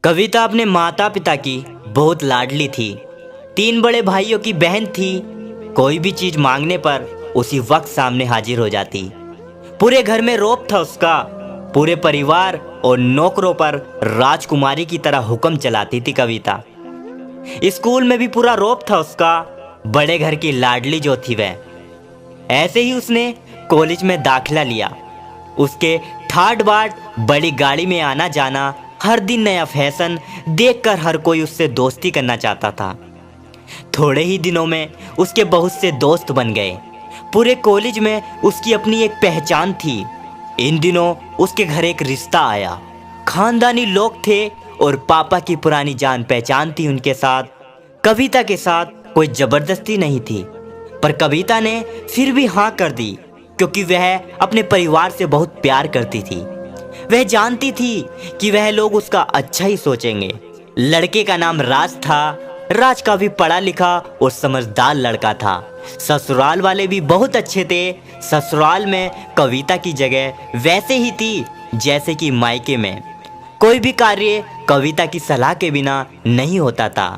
कविता अपने माता पिता की बहुत लाडली थी। 3 बड़े भाइयों की बहन थी। कोई भी चीज मांगने पर उसी वक्त सामने हाजिर हो जाती। पूरे घर में रौब था उसका। पूरे परिवार और नौकरों पर राजकुमारी की तरह हुक्म चलाती थी कविता। स्कूल में भी पूरा रौब था उसका। बड़े घर की लाडली जो थी वह। ऐसे ही उसने कॉलेज में दाखिला लिया। उसके ठाट बाट बड़ी गाड़ी में आना जाना, हर दिन नया फैशन देखकर हर कोई उससे दोस्ती करना चाहता था। थोड़े ही दिनों में उसके बहुत से दोस्त बन गए। पूरे कॉलेज में उसकी अपनी एक पहचान थी। इन दिनों उसके घर एक रिश्ता आया। खानदानी लोग थे और पापा की पुरानी जान पहचान थी उनके साथ। कविता के साथ कोई जबरदस्ती नहीं थी, पर कविता ने फिर भी हाँ कर दी, क्योंकि वह अपने परिवार से बहुत प्यार करती थी। वह जानती थी कि वह लोग उसका अच्छा ही सोचेंगे। लड़के का नाम राज था। राज काफी पढ़ा लिखा और समझदार लड़का था। ससुराल वाले भी बहुत अच्छे थे। ससुराल में कविता की जगह वैसे ही थी जैसे कि मायके में। कोई भी कार्य कविता की सलाह के बिना नहीं होता था।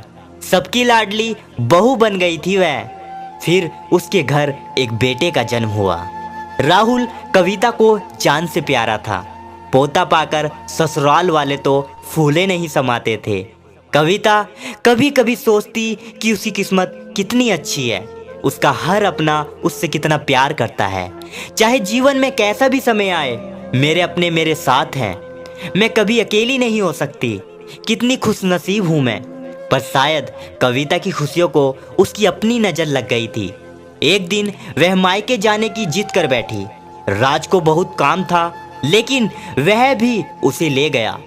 सबकी लाडली बहू बन गई थी वह। फिर उसके घर एक बेटे का जन्म हुआ। राहुल कविता को जान से प्यारा था। पोता पाकर ससुराल वाले तो फूले नहीं समाते थे। कविता कभी कभी सोचती कि उसकी किस्मत कितनी अच्छी है। उसका हर अपना उससे कितना प्यार करता है। चाहे जीवन में कैसा भी समय आए, मेरे अपने मेरे साथ हैं। मैं कभी अकेली नहीं हो सकती। कितनी खुशनसीब हूँ मैं। पर शायद कविता की खुशियों को उसकी अपनी नजर लग गई थी। एक दिन वह मायके जाने की जिद कर बैठी। राज को बहुत काम था, लेकिन वह भी उसे ले गया।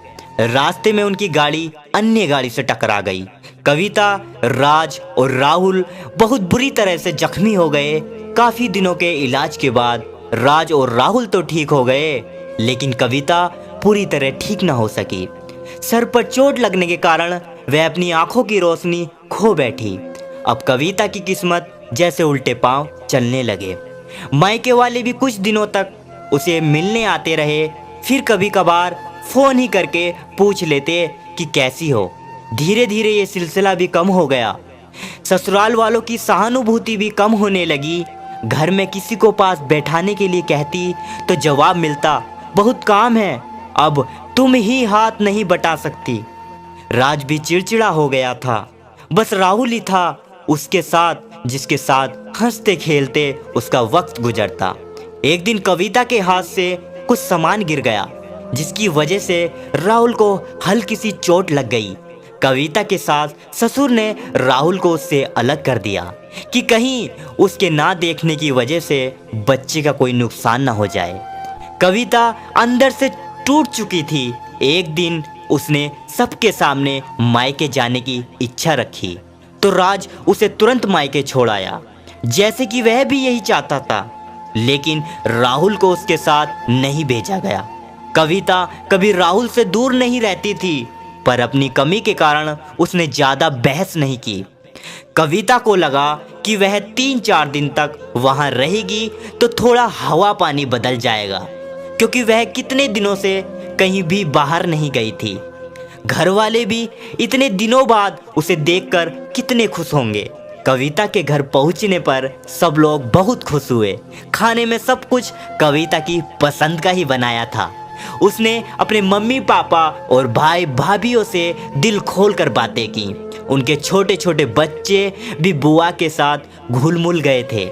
रास्ते में उनकी गाड़ी अन्य गाड़ी से टकरा गई। कविता, राज और राहुल बहुत बुरी तरह से जख्मी हो गए। काफी दिनों के इलाज के बाद राज और राहुल तो ठीक हो गए, लेकिन कविता पूरी तरह ठीक ना हो सकी। सर पर चोट लगने के कारण वह अपनी आंखों की रोशनी खो बैठी। अब कविता की किस्मत जैसे उल्टे पांव चलने लगे। मायके वाले भी कुछ दिनों तक उसे मिलने आते रहे। फिर कभी कभार फोन ही करके पूछ लेते कि कैसी हो। धीरे धीरे ये सिलसिला भी कम हो गया। ससुराल वालों की सहानुभूति भी कम होने लगी। घर में किसी को पास बैठाने के लिए कहती तो जवाब मिलता, बहुत काम है, अब तुम ही हाथ नहीं बटा सकती। राज भी चिड़चिड़ा हो गया था। बस राहुल ही था उसके साथ, जिसके साथ हंसते खेलते उसका वक्त गुजरता। एक दिन कविता के हाथ से कुछ सामान गिर गया, जिसकी वजह से राहुल को हल्की सी चोट लग गई। कविता के साथ ससुर ने राहुल को उससे अलग कर दिया कि कहीं उसके ना देखने की वजह से बच्चे का कोई नुकसान ना हो जाए। कविता अंदर से टूट चुकी थी। एक दिन उसने सबके सामने मायके जाने की इच्छा रखी, तो राज उसे तुरंत मायके छोड़ आया, जैसे कि वह भी यही चाहता था। लेकिन राहुल को उसके साथ नहीं भेजा गया। कविता कभी राहुल से दूर नहीं रहती थी, पर अपनी कमी के कारण उसने ज्यादा बहस नहीं की। कविता को लगा कि वह 3-4 दिन तक वहां रहेगी तो थोड़ा हवा पानी बदल जाएगा, क्योंकि वह कितने दिनों से कहीं भी बाहर नहीं गई थी। घर वाले भी इतने दिनों बाद उसे देखकर कितने खुश होंगे। कविता के घर पहुंचने पर सब लोग बहुत खुश हुए। खाने में सब कुछ कविता की पसंद का ही बनाया था। उसने अपने मम्मी पापा और भाई भाभीयों से दिल खोलकर बातें की। उनके छोटे छोटे बच्चे भी बुआ के साथ घुल मुल गए थे।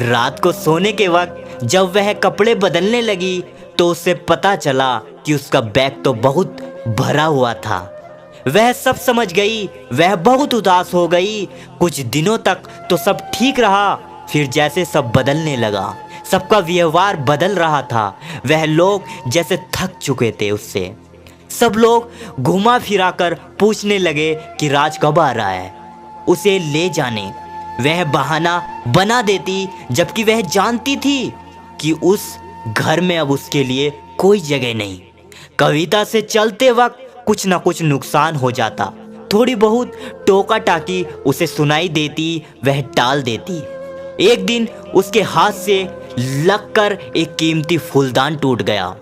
रात को सोने के वक्त जब वह कपड़े बदलने लगी तो उसे पता चला कि उसका बैग तो बहुत भरा हुआ था। वह सब समझ गई। वह बहुत उदास हो गई। कुछ दिनों तक तो सब ठीक रहा, फिर जैसे सब बदलने लगा। सबका व्यवहार बदल रहा था। वह लोग जैसे थक चुके थे उससे। सब लोग घुमा फिरा कर पूछने लगे कि राज कब आ रहा है, उसे ले जाने। वह बहाना बना देती, जबकि वह जानती थी कि उस घर में अब उसके लिए कोई जगह नहीं। कविता से चलते वक्त कुछ ना कुछ नुकसान हो जाता। थोड़ी बहुत टोका टाकी उसे सुनाई देती, वह टाल देती। एक दिन उसके हाथ से लगकर एक कीमती फूलदान टूट गया।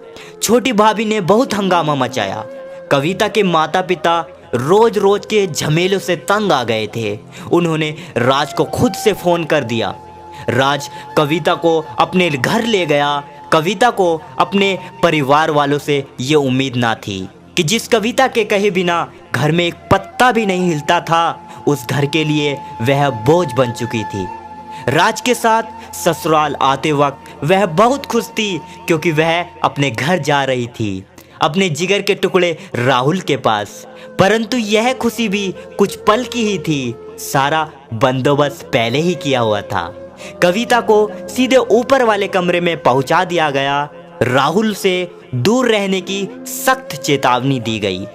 छोटी भाभी ने बहुत हंगामा मचाया। कविता के माता पिता रोज रोज के झमेलों से तंग आ गए थे। उन्होंने राज को खुद से फोन कर दिया। राज कविता को अपने घर ले गया। कविता को अपने परिवार वालों से ये उम्मीद ना थी कि जिस कविता के कहे बिना घर में एक पत्ता भी नहीं हिलता था, उस घर के लिए वह बोझ बन चुकी थी। राज के साथ ससुराल आते वक्त वह बहुत खुश थी, क्योंकि वह अपने घर जा रही थी, अपने जिगर के टुकड़े राहुल के पास। परंतु यह खुशी भी कुछ पल की ही थी। सारा बंदोबस्त पहले ही किया हुआ था। कविता को सीधे ऊपर वाले कमरे में पहुंचा दिया गया। राहुल से दूर रहने की सख्त चेतावनी दी गई।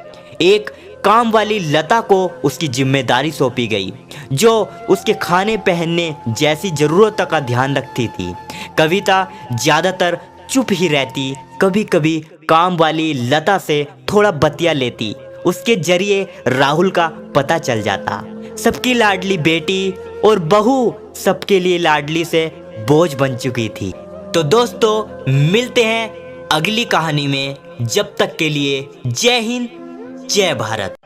एक काम वाली लता को उसकी जिम्मेदारी सौंपी गई, जो उसके खाने पहनने जैसी जरूरतों का ध्यान रखती थी। कविता ज्यादातर चुप ही रहती, कभी कभी काम वाली लता से थोड़ा बतिया लेती। उसके जरिए राहुल का पता चल जाता। सबकी लाडली बेटी और बहू सबके लिए लाडली से बोझ बन चुकी थी। तो दोस्तों, मिलते हैं अगली कहानी में। जब तक के लिए जय हिंद, जय भारत।